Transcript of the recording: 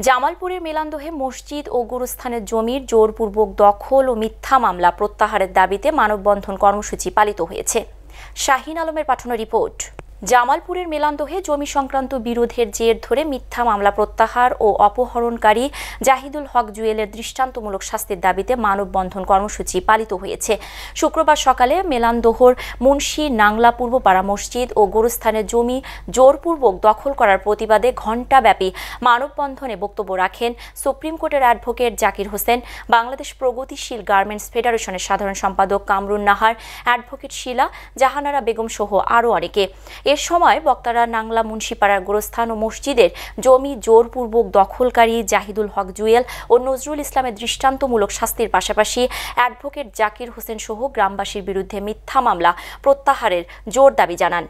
জামালপুরের মেলান্দহে মসজিদ ও গুরুস্থানের জমির জোরপূর্বক দখল ও মিথ্যা মামলা প্রত্যাহারের দাবিতে মানববন্ধন কর্মসূচি পালিত হয়েছে। শাহিন আলমের পাঠানো রিপোর্ট। জামালপুরের মেলান্দহে জমি সংক্রান্ত বিরোধের জের ধরে মিথ্যা মামলা প্রত্যাহার ও অপহরণকারী জাহিদুল হক জুয়েলের দৃষ্টান্তমূলক শাস্তির দাবিতে মানববন্ধন কর্মসূচি পালিত হয়েছে। শুক্রবার সকালে মেলান্দহর মুন্সি নাংলা পূর্বপাড়া মসজিদ ও গোরস্থানের জমি জোরপূর্বক দখল করার প্রতিবাদে ঘণ্টাব্যাপী মানববন্ধনে বক্তব্য রাখেন সুপ্রিম কোর্টের অ্যাডভোকেট জাকির হোসেন, বাংলাদেশ প্রগতিশীল গার্মেন্টস ফেডারেশনের সাধারণ সম্পাদক কামরুন নাহার, অ্যাডভোকেট শিলা, জাহানারা বেগম সহ আরও অনেকে। এর সময় বক্তারা নাংলা মুন্সিপাড়ার গোরস্থান ও মসজিদের জমি জোরপূর্বক দখলকারী জাহিদুল হক জুয়েল ও নজরুল ইসলামের দৃষ্টান্তমূলক শাস্তির পাশাপাশি অ্যাডভোকেট জাকির হোসেন সহ গ্রামবাসীর বিরুদ্ধে মিথ্যা মামলা প্রত্যাহারের জোর দাবি জানান।